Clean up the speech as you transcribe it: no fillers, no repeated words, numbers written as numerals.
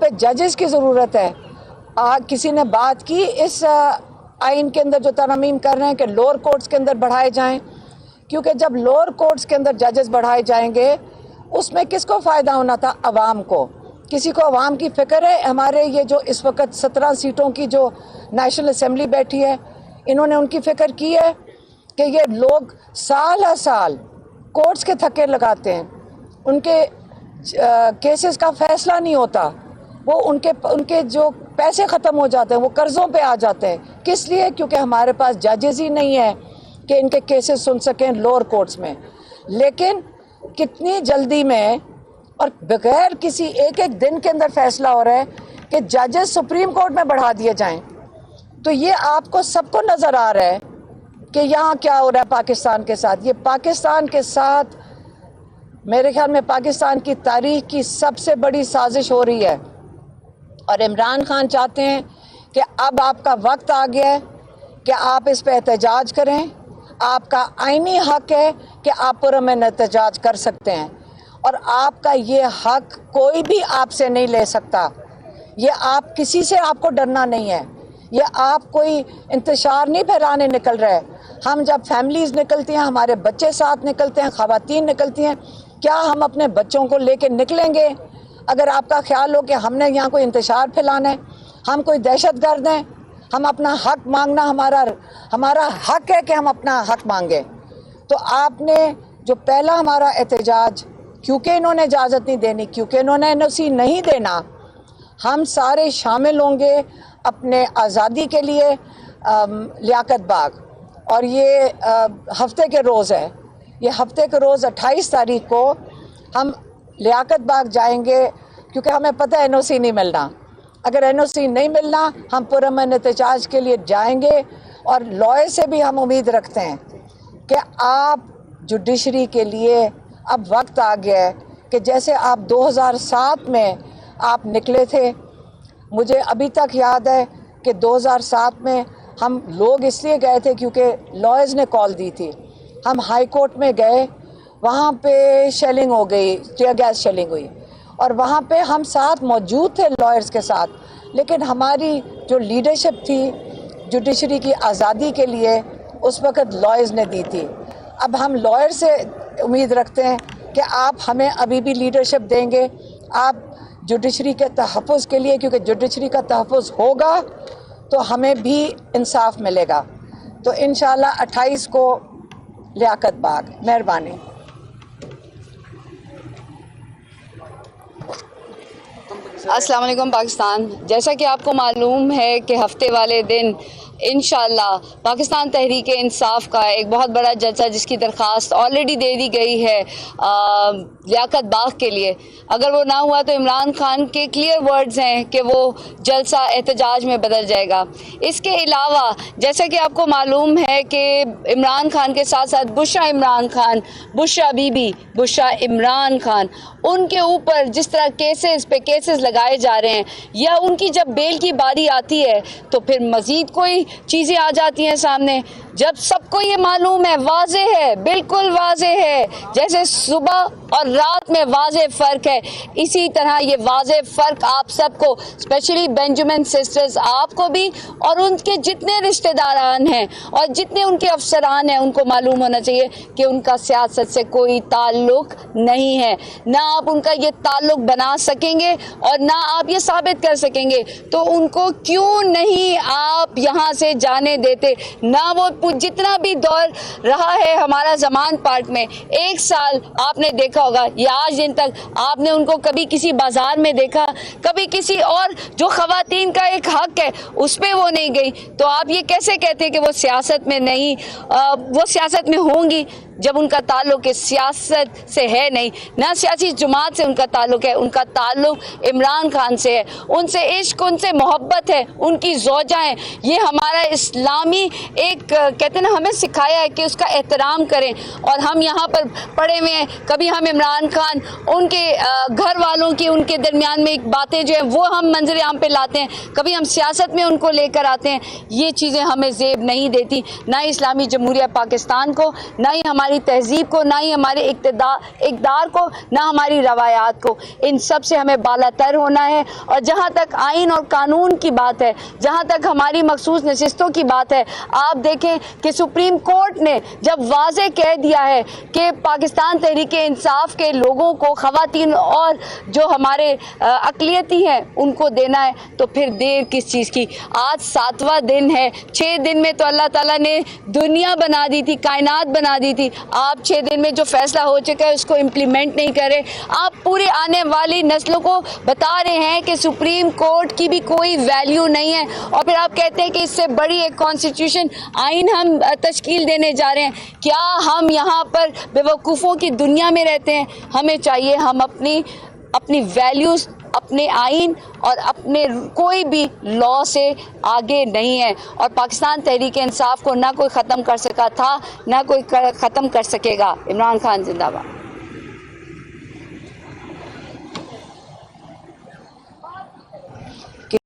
پہ ججز کی ضرورت ہے. کسی نے بات کی اس آئین کے اندر جو ترامیم کر رہے ہیں کہ لوور کورٹس کے اندر بڑھائے جائیں, کیونکہ جب لوور کورٹس کے اندر ججز بڑھائے جائیں گے اس میں کس کو فائدہ ہونا تھا؟ عوام کو. کسی کو عوام کی فکر ہے؟ ہمارے یہ جو اس وقت 17 سیٹوں کی جو نیشنل اسمبلی بیٹھی ہے, انہوں نے ان کی فکر کی ہے کہ یہ لوگ سال ہر سال کورٹس کے تھکے لگاتے ہیں, ان کے کیسز کا فیصلہ نہیں ہوتا, وہ ان کے جو پیسے ختم ہو جاتے ہیں, وہ قرضوں پہ آ جاتے ہیں. کس لیے؟ کیونکہ ہمارے پاس ججز ہی نہیں ہیں کہ ان کے کیسز سن سکیں لوور کورٹس میں. لیکن کتنی جلدی میں اور بغیر کسی ایک دن کے اندر فیصلہ ہو رہا ہے کہ ججز سپریم کورٹ میں بڑھا دیے جائیں. تو یہ آپ کو سب کو نظر آ رہا ہے کہ یہاں کیا ہو رہا ہے پاکستان کے ساتھ. یہ پاکستان کے ساتھ میرے خیال میں پاکستان کی تاریخ کی سب سے بڑی سازش ہو رہی ہے, اور عمران خان چاہتے ہیں کہ اب آپ کا وقت آ گیا ہے کہ آپ اس پہ احتجاج کریں. آپ کا آئینی حق ہے کہ آپ پرامن احتجاج کر سکتے ہیں, اور آپ کا یہ حق کوئی بھی آپ سے نہیں لے سکتا. یہ آپ کسی سے آپ کو ڈرنا نہیں ہے, یہ آپ کوئی انتشار نہیں پھیلانے نکل رہے. ہم جب فیملیز نکلتی ہیں, ہمارے بچے ساتھ نکلتے ہیں, خواتین نکلتی ہیں, کیا ہم اپنے بچوں کو لے کے نکلیں گے اگر آپ کا خیال ہو کہ ہم نے یہاں کوئی انتشار پھیلانا ہے, ہم کوئی دہشت گرد ہیں؟ ہم اپنا حق مانگنا ہمارا حق ہے کہ ہم اپنا حق مانگیں. تو آپ نے جو پہلا ہمارا احتجاج, کیونکہ انہوں نے اجازت نہیں دینی, کیونکہ انہوں نے NOC نہیں دینا, ہم سارے شامل ہوں گے اپنے آزادی کے لیے لیاقت باغ. اور یہ ہفتے کے روز ہے, یہ ہفتے کے روز 28 تاریخ کو ہم لیاقت باغ جائیں گے, کیونکہ ہمیں پتہ ہے NOC نہیں ملنا. اگر NOC نہیں ملنا ہم پرامن احتجاج کے لیے جائیں گے. اور لائر سے بھی ہم امید رکھتے ہیں کہ آپ جوڈیشری کے لیے اب وقت آ گیا ہے کہ جیسے آپ 2007 میں آپ نکلے تھے. مجھے ابھی تک یاد ہے کہ 2007 میں ہم لوگ اس لیے گئے تھے کیونکہ لائرز نے کال دی تھی. ہم ہائی کورٹ میں گئے, وہاں پہ شیلنگ ہو گئی, ٹیئر گیس شیلنگ ہوئی, اور وہاں پہ ہم ساتھ موجود تھے لائرز کے ساتھ. لیکن ہماری جو لیڈرشپ تھی جوڈیشری کی آزادی کے لیے اس وقت لائرز نے دی تھی. اب ہم لائر سے امید رکھتے ہیں کہ آپ ہمیں ابھی بھی لیڈرشپ دیں گے, آپ جوڈیشری کے تحفظ کے لیے, کیونکہ جوڈیشری کا تحفظ ہوگا تو ہمیں بھی انصاف ملے گا. تو انشاءاللہ 28 کو لیاقت باغ. مہربانی. السلام علیکم پاکستان. جیسا کہ آپ کو معلوم ہے کہ ہفتے والے دن انشاءاللہ پاکستان تحریک انصاف کا ایک بہت بڑا جلسہ, جس کی درخواست آلریڈی دے دی گئی ہے لیاقت باغ کے لیے. اگر وہ نہ ہوا تو عمران خان کے کلیئر ورڈز ہیں کہ وہ جلسہ احتجاج میں بدل جائے گا. اس کے علاوہ جیسا کہ آپ کو معلوم ہے کہ عمران خان کے ساتھ ساتھ بشرا عمران خان, بشرا بی بی, بشرا عمران خان, ان کے اوپر جس طرح کیسز پہ کیسز لگائے جا رہے ہیں, یا ان کی جب بیل کی باری آتی ہے تو پھر مزید کوئی چیزیں آ جاتی ہیں سامنے. جب سب کو یہ معلوم ہے, واضح ہے, بالکل واضح ہے, جیسے صبح اور رات میں واضح فرق ہے, اسی طرح یہ واضح فرق آپ سب کو, اسپیشلی بینجامن سسٹرز, آپ کو بھی اور ان کے جتنے رشتہ داران ہیں اور جتنے ان کے افسران ہیں, ان کو معلوم ہونا چاہیے کہ ان کا سیاست سے کوئی تعلق نہیں ہے. نہ آپ ان کا یہ تعلق بنا سکیں گے اور نہ آپ یہ ثابت کر سکیں گے. تو ان کو کیوں نہیں آپ یہاں سے جانے دیتے؟ نہ وہ جتنا بھی دور رہا ہے ہمارا زمان پارک میں, 1 سال آپ نے دیکھا ہوگا, یا آج دن تک آپ نے ان کو کبھی کسی بازار میں دیکھا, کبھی کسی اور جو خواتین کا ایک حق ہے اس پہ وہ نہیں گئی. تو آپ یہ کیسے کہتے ہیں کہ وہ سیاست میں نہیں, وہ سیاست میں ہوں گی جب ان کا تعلق سیاست سے ہے نہیں, نہ سیاسی جماعت سے ان کا تعلق ہے, ان کا تعلق عمران خان سے ہے, ان سے عشق, ان سے محبت ہے, ان کی زوجہ ہیں. یہ ہمارا اسلامی ایک کہتے ہیں نا, ہمیں سکھایا ہے کہ اس کا احترام کریں. اور ہم یہاں پر پڑے ہوئے ہیں, کبھی ہم عمران خان ان کے گھر والوں کی ان کے درمیان میں ایک باتیں جو ہیں وہ ہم منظر عام پہ لاتے ہیں, کبھی ہم سیاست میں ان کو لے کر آتے ہیں. یہ چیزیں ہمیں زیب نہیں دیتی, نہ اسلامی جمہوریہ پاکستان کو, نہ ہی ہماری ہماری تہذیب کو، نہ ہی ہمارے اقدار کو، نہ ہماری روایات کو. ان سب سے ہمیں بالا تر ہونا ہے. اور جہاں تک آئین اور قانون کی بات ہے، جہاں تک ہماری مخصوص نشستوں کی بات ہے، آپ دیکھیں کہ سپریم کورٹ نے جب واضح کہہ دیا ہے کہ پاکستان تحریک انصاف کے لوگوں کو، خواتین اور جو ہمارے اقلیتی ہیں ان کو دینا ہے، تو پھر دیر کس چیز کی؟ آج 7واں دن ہے. 6 دن میں تو اللہ تعالیٰ نے دنیا بنا دی تھی، کائنات بنا دی تھی. آپ 6 دن میں جو فیصلہ ہو چکا ہے اس کو امپلیمنٹ نہیں کرے. آپ پورے آنے والی نسلوں کو بتا رہے ہیں کہ سپریم کورٹ کی بھی کوئی ویلیو نہیں ہے، اور پھر آپ کہتے ہیں کہ اس سے بڑی ایک کانسٹیٹیوشن آئین ہم تشکیل دینے جا رہے ہیں. کیا ہم یہاں پر بیوقوفوں کی دنیا میں رہتے ہیں؟ ہمیں چاہیے ہم اپنی ویلیوز، اپنے آئین اور اپنے کوئی بھی لا سے آگے نہیں ہے. اور پاکستان تحریک انصاف کو نہ کوئی ختم کر سکا تھا، نہ کوئی ختم کر سکے گا. عمران خان زندہ باد.